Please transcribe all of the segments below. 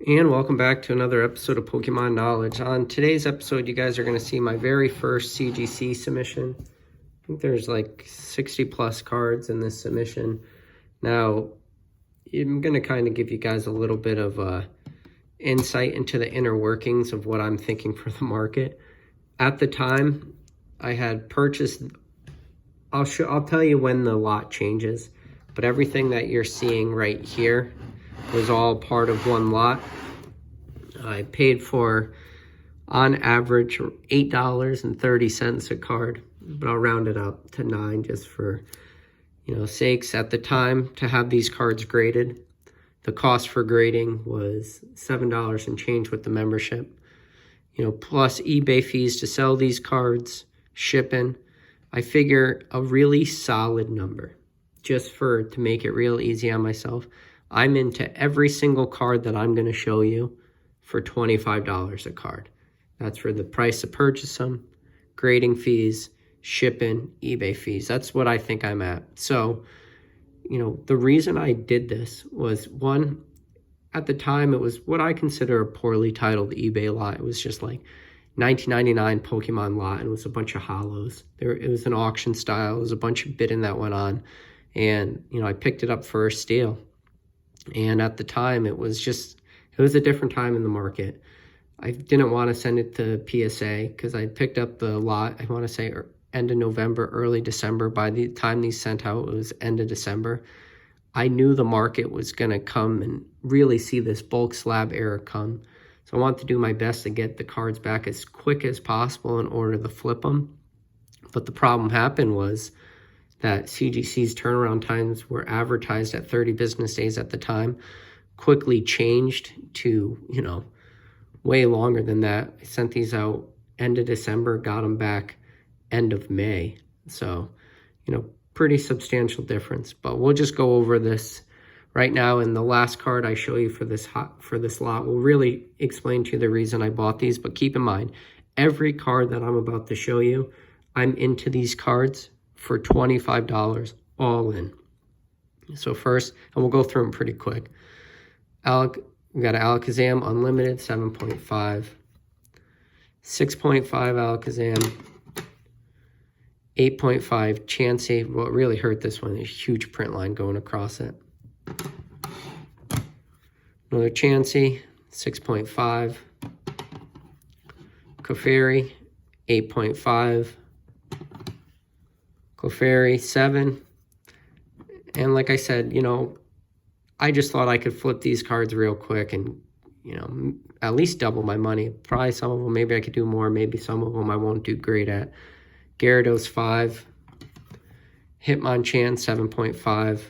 And welcome back to another episode of Pokemon Knowledge. On today's episode, you guys are going to see my very first CGC submission. I think there's like 60 plus cards in this submission. Now, I'm going to kind of give you guys a little bit of insight into the inner workings of what I'm thinking for the market. At the time, I had purchased, I'll tell you when the lot changes, but everything that you're seeing right here was all part of one lot. I paid for, on average, $8.30 a card, but I'll round it up to $9 just for, sakes. At the time, to have these cards graded, the cost for grading was $7 and change with the membership. Plus eBay fees to sell these cards, shipping. I figure a really solid number, just to make it real easy on myself. I'm into every single card that I'm going to show you for $25 a card. That's for the price to purchase them, grading fees, shipping, eBay fees. That's what I think I'm at. So, the reason I did this was, one, at the time, it was what I consider a poorly titled eBay lot. It was just like 1999 Pokemon lot, and it was a bunch of holos. It was an auction style. There was a bunch of bidding that went on, and, I picked it up for a steal. And at the time, it was a different time in the market. I didn't want to send it to PSA because I picked up the lot, I want to say end of November, early December. By the time these sent out, it was end of December. I knew the market was going to come and really see this bulk slab era come. So I wanted to do my best to get the cards back as quick as possible in order to flip them. But the problem happened was that CGC's turnaround times were advertised at 30 business days at the time, quickly changed to, way longer than that. I sent these out end of December, got them back end of May. So, pretty substantial difference. But we'll just go over this right now. And the last card I show you for this lot will really explain to you the reason I bought these. But keep in mind, every card that I'm about to show you, I'm into these cards for $25 all in. So first, and we'll go through them pretty quick. We got an Alakazam Unlimited 7.5, 6.5 Alakazam, 8.5 Chansey. What really hurt this one is a huge print line going across it. Another Chansey, 6.5, Clefairy, 8.5, Clefairy, 7. And like I said, I just thought I could flip these cards real quick and, at least double my money. Probably some of them, maybe I could do more. Maybe some of them I won't do great at. Gyarados, 5. Hitmonchan, 7.5.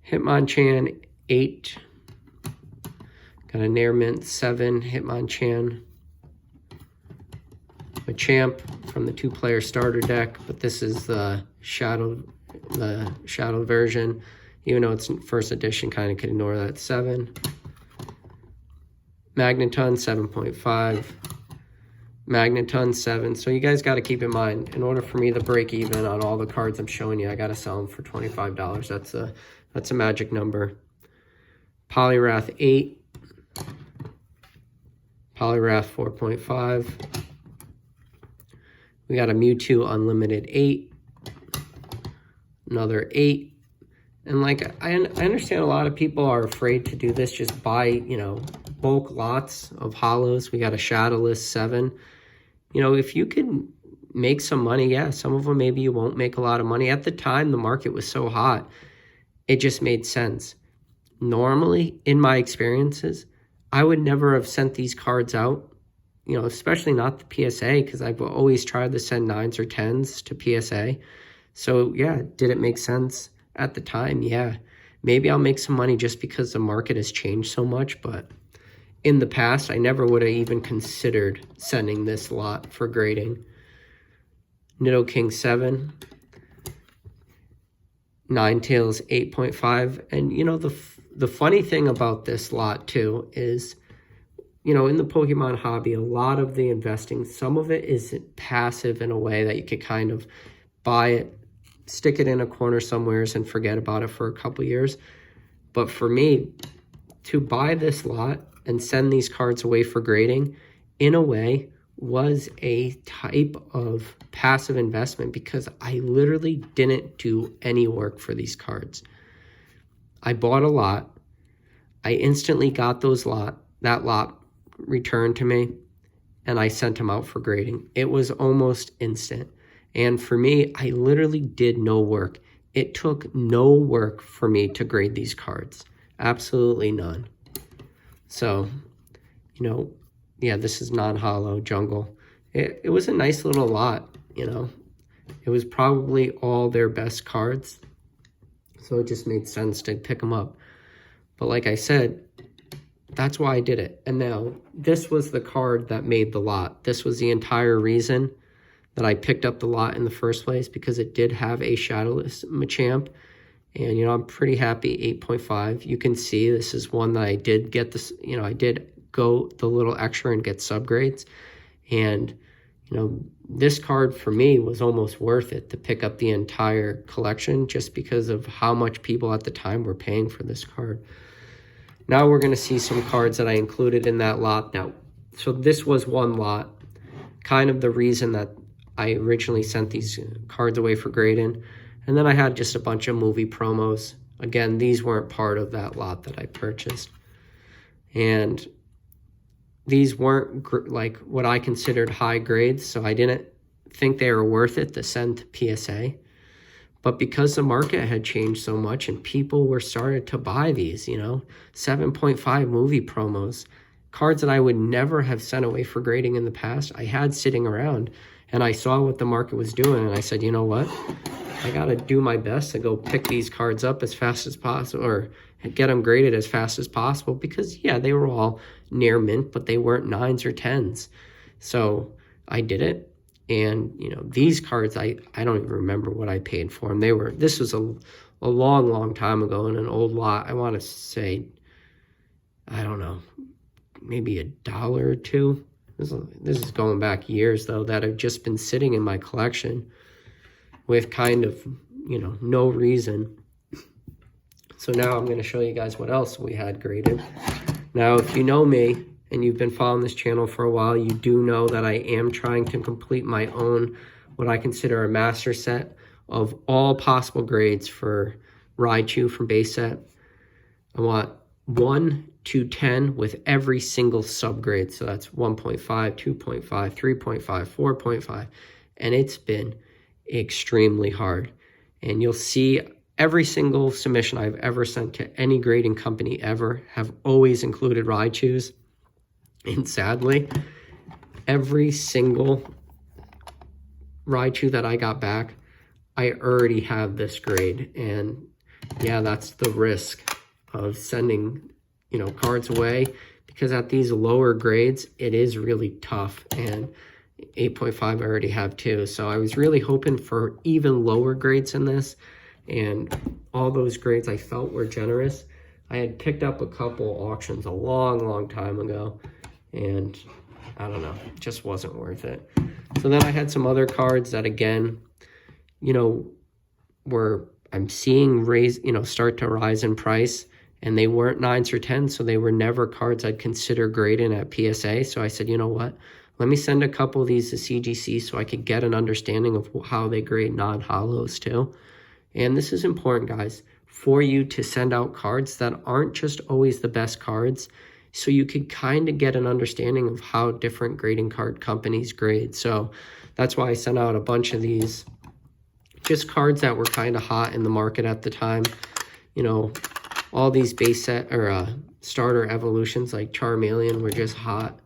Hitmonchan, 8. Got a Nairmint, 7. Hitmonchan. Machamp from the 2-player starter deck, but this is the shadow version. Even though it's first edition, kind of could ignore that. 7. Magneton, 7.5. Magneton, 7. So you guys got to keep in mind, in order for me to break even on all the cards I'm showing you, I got to sell them for $25. That's a magic number. Poliwrath, 8. Poliwrath, 4.5. We got a Mewtwo Unlimited, 8. Another 8. And I understand a lot of people are afraid to do this, just buy, bulk lots of holos. We got a Shadowless, 7. If you can make some money, yeah, some of them maybe you won't make a lot of money. At the time, the market was so hot, it just made sense. Normally, in my experiences, I would never have sent these cards out, especially not the PSA, because I've always tried to send 9s or 10s to PSA. So, yeah, did it make sense at the time? Yeah. Maybe I'll make some money just because the market has changed so much, but in the past, I never would have even considered sending this lot for grading. Nidoking, 7. Ninetales, 8.5. And, the funny thing about this lot, too, is, in the Pokemon hobby, a lot of the investing, some of it is passive in a way that you could kind of buy it, stick it in a corner somewhere and forget about it for a couple years. But for me, to buy this lot and send these cards away for grading, in a way, was a type of passive investment because I literally didn't do any work for these cards. I bought a lot. I instantly got that lot returned to me, and I sent them out for grading. It was almost instant. And for me, I literally did no work. It took no work for me to grade these cards. Absolutely none. So, you know, yeah, this is non-holo jungle. It was a nice little lot, you know. It was probably all their best cards. So it just made sense to pick them up. But like I said, that's why I did it. And now, this was the card that made the lot. This was the entire reason that I picked up the lot in the first place, because it did have a Shadowless Machamp. And, you know, I'm pretty happy, 8.5. You can see this is one that I did get this, you know, I did go the little extra and get subgrades. And, you know, this card for me was almost worth it to pick up the entire collection just because of how much people at the time were paying for this card. Now we're going to see some cards that I included in that lot. Now, so this was one lot, kind of the reason that I originally sent these cards away for grading. And then I had just a bunch of movie promos. Again, these weren't part of that lot that I purchased. And these weren't like what I considered high grades, so I didn't think they were worth it to send to PSA. But because the market had changed so much and people were started to buy these, you know, 7.5 movie promos, cards that I would never have sent away for grading in the past, I had sitting around, and I saw what the market was doing, and I said, you know what? I got to do my best to go pick these cards up as fast as possible, or get them graded as fast as possible, because, yeah, they were all near mint, but they weren't 9s or 10s. So I did it. And, you know, these cards, I don't even remember what I paid for them. This was a long, long time ago in an old lot. I want to say, I don't know, maybe $1 or $2. This is going back years, though, that have just been sitting in my collection with kind of, you know, no reason. So now I'm going to show you guys what else we had graded. Now, if you know me and you've been following this channel for a while, you do know that I am trying to complete my own, what I consider a master set of all possible grades for Raichu from base set. I want 1 to 10 with every single subgrade. So that's 1.5, 2.5, 3.5, 4.5. And it's been extremely hard. And you'll see every single submission I've ever sent to any grading company ever have always included Raichus. And sadly, every single Raichu that I got back, I already have this grade. And yeah, that's the risk of sending, you know, cards away, because at these lower grades, it is really tough. And 8.5 I already have too. So I was really hoping for even lower grades in this. And all those grades I felt were generous. I had picked up a couple auctions a long time ago, and I don't know, it just wasn't worth it. So then I had some other cards that, again, you know, I'm seeing start to rise in price, and they weren't 9s or 10s, so they were never cards I'd consider grading at PSA. So I said, you know what? Let me send a couple of these to CGC so I could get an understanding of how they grade non-holos too. And this is important, guys, for you to send out cards that aren't just always the best cards, so you could kind of get an understanding of how different grading card companies grade. So that's why I sent out a bunch of these, just cards that were kind of hot in the market at the time. You know, all these base set or starter evolutions like Charmeleon were just hot.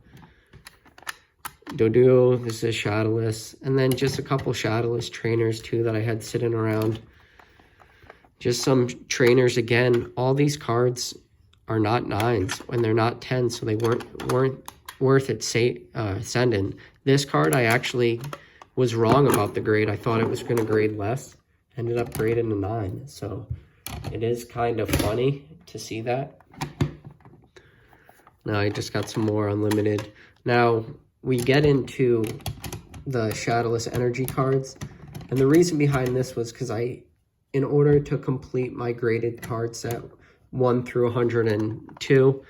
Doduo, this is Shadowless, and then just a couple Shadowless trainers too that I had sitting around. Just some trainers again. All these cards are not 9s and they're not 10s, so they weren't worth it sending. This card I actually was wrong about the grade. I thought it was going to grade less. Ended up grading a 9. So it is kind of funny to see that. Now I just got some more unlimited. Now we get into the Shadowless Energy cards. And the reason behind this was because in order to complete my graded card set 1 through 102.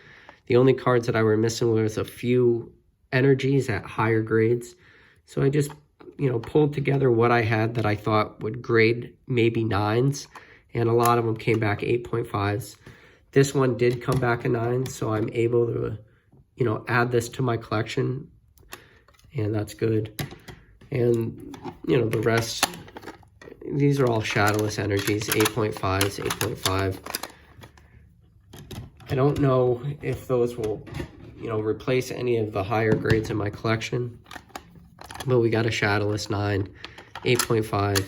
The only cards that I were missing was a few energies at higher grades. So I just, pulled together what I had that I thought would grade maybe 9s, and a lot of them came back 8.5s. This one did come back a 9, so I'm able to, add this to my collection, and that's good. And, the rest, these are all shadowless energies, 8.5s, 8.5. I don't know if those will, replace any of the higher grades in my collection, but we got a shadowless 9, 8.5,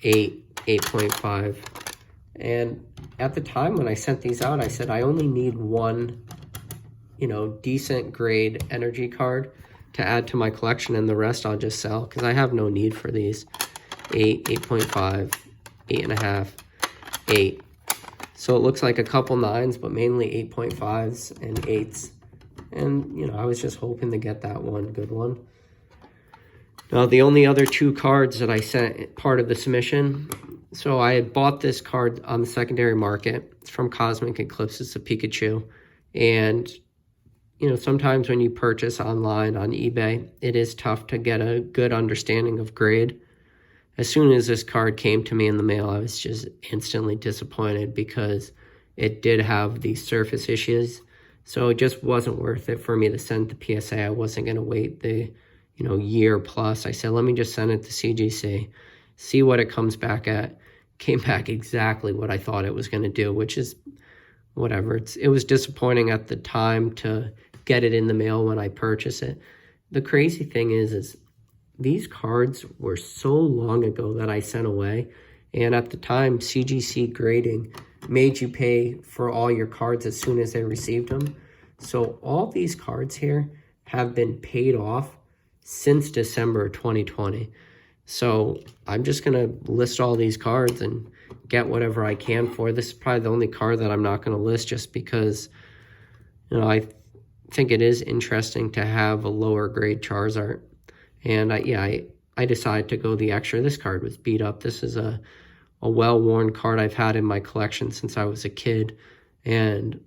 8, 8.5. And at the time when I sent these out, I said I only need one, decent grade energy card to add to my collection, and the rest I'll just sell because I have no need for these. 8, 8.5, 8.5, 8. So it looks like a couple 9s, but mainly 8.5s and 8s. And, I was just hoping to get that one good one. Now, the only other 2 cards that I sent part of the submission, so I had bought this card on the secondary market. It's from Cosmic Eclipse. It's a Pikachu. And, sometimes when you purchase online on eBay, it is tough to get a good understanding of grade. As soon as this card came to me in the mail, I was just instantly disappointed because it did have these surface issues. So it just wasn't worth it for me to send to PSA. I wasn't going to wait the, year plus. I said, let me just send it to CGC, see what it comes back at. Came back exactly what I thought it was going to do, which is whatever. It was disappointing at the time to get it in the mail when I purchased it. The crazy thing is these cards were so long ago that I sent away. And at the time, CGC grading made you pay for all your cards as soon as they received them. So all these cards here have been paid off since December 2020. So I'm just going to list all these cards and get whatever I can for. This is probably the only card that I'm not going to list just because, I think it is interesting to have a lower grade Charizard. And I decided to go the extra. This card was beat up. This is a well-worn card I've had in my collection since I was a kid. And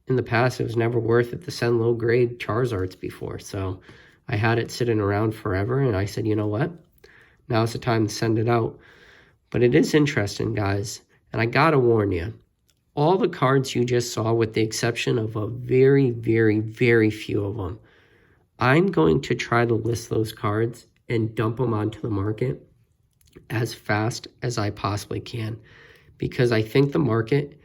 in the past, it was never worth it to send low-grade Charizards before. So I had it sitting around forever, and I said, you know what? Now's the time to send it out. But it is interesting, guys. And I got to warn you, all the cards you just saw, with the exception of a very, very, very few of them, I'm going to try to list those cards and dump them onto the market as fast as I possibly can, because I think the market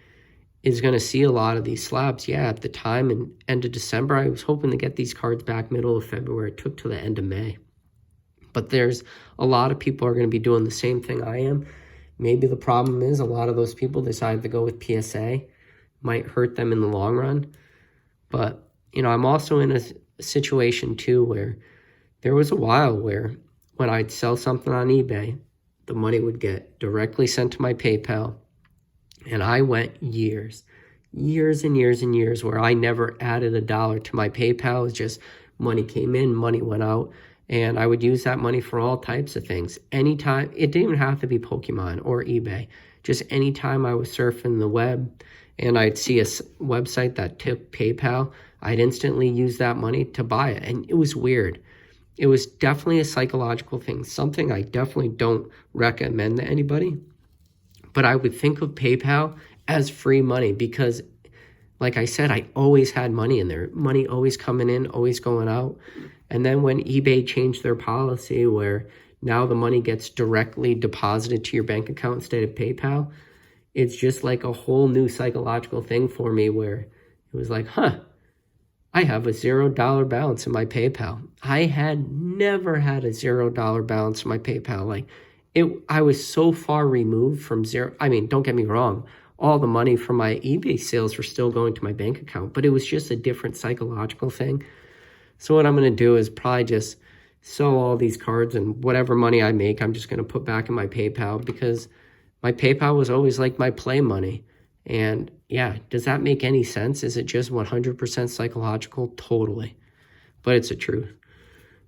is going to see a lot of these slabs. Yeah, at the time, in end of December, I was hoping to get these cards back middle of February. It took to the end of May. But there's a lot of people are going to be doing the same thing I am. Maybe the problem is a lot of those people decided to go with PSA. Might hurt them in the long run. But, I'm also in a situation too where there was a while where when I'd sell something on eBay, the money would get directly sent to my PayPal. And I went years and years where I never added $1 to my PayPal. It was just money came in, money went out. And I would use that money for all types of things. Anytime, it didn't even have to be Pokemon or eBay. Just anytime I was surfing the web and I'd see a website that took PayPal, I'd instantly use that money to buy it. And it was weird. It was definitely a psychological thing, something I definitely don't recommend to anybody. But I would think of PayPal as free money because, like I said, I always had money in there. Money always coming in, always going out. And then when eBay changed their policy where now the money gets directly deposited to your bank account instead of PayPal, it's just like a whole new psychological thing for me where it was like, I have a $0 balance in my PayPal. I had never had a $0 balance in my PayPal. I was so far removed from zero. I mean, don't get me wrong. All the money from my eBay sales were still going to my bank account, but it was just a different psychological thing. So what I'm going to do is probably just sell all these cards, and whatever money I make, I'm just going to put back in my PayPal, because my PayPal was always like my play money. And yeah, does that make any sense? Is it just 100% psychological? Totally. But it's the truth.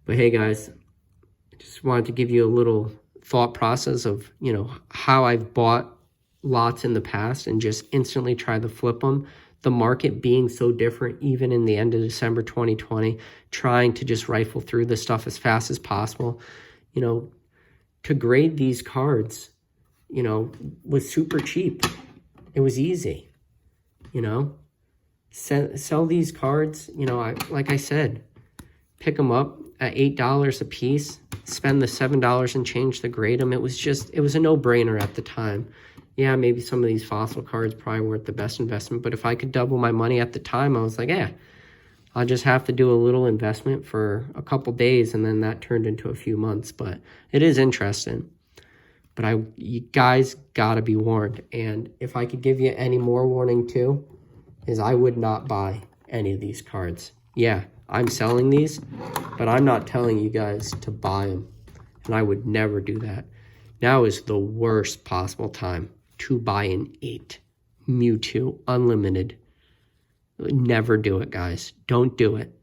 But hey guys, I just wanted to give you a little thought process of, how I've bought lots in the past and just instantly try to flip them. The market being so different, even in the end of December 2020, trying to just rifle through this stuff as fast as possible, you know, to grade these cards, you know, was super cheap. It was easy, you know. Sell these cards, you know, like I said, pick them up at $8 a piece, spend the $7 and change to grade them. It was a no-brainer at the time. Yeah, maybe some of these fossil cards probably weren't the best investment, but if I could double my money at the time, I was like, yeah, I'll just have to do a little investment for a couple days, and then that turned into a few months. But it is interesting. But you guys gotta be warned. And if I could give you any more warning too, is I would not buy any of these cards. Yeah, I'm selling these, but I'm not telling you guys to buy them. And I would never do that. Now is the worst possible time to buy an 8 Mewtwo Unlimited. Never do it, guys. Don't do it.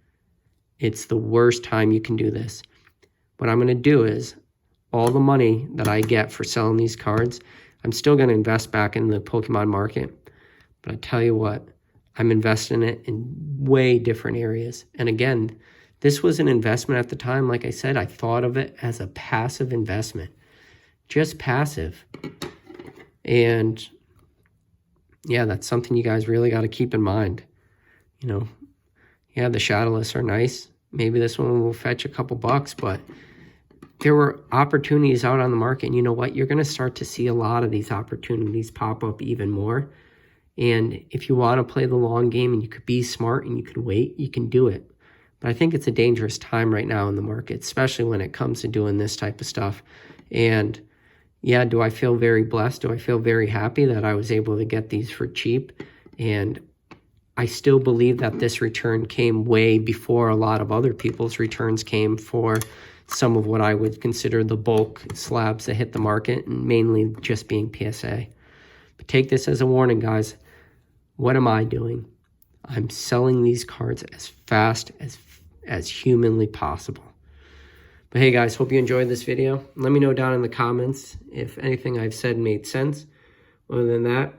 It's the worst time you can do this. What I'm going to do is, all the money that I get for selling these cards, I'm still going to invest back in the Pokemon market. But I tell you what, I'm investing it in way different areas. And again, this was an investment at the time. Like I said, I thought of it as a passive investment. Just passive. And yeah, that's something you guys really got to keep in mind. You know, yeah, the Shadowless are nice. Maybe this one will fetch a couple bucks, but there were opportunities out on the market. And you know what? You're going to start to see a lot of these opportunities pop up even more. And if you want to play the long game and you could be smart and you could wait, you can do it. But I think it's a dangerous time right now in the market, especially when it comes to doing this type of stuff. And yeah, do I feel very blessed? Do I feel very happy that I was able to get these for cheap? And I still believe that this return came way before a lot of other people's returns came for some of what I would consider the bulk slabs that hit the market, and mainly just being PSA. But take this as a warning, guys. What am I doing? I'm selling these cards as fast as humanly possible. But hey guys, hope you enjoyed this video. Let me know down in the comments if anything I've said made sense. Other than that,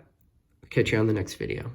I'll catch you on the next video.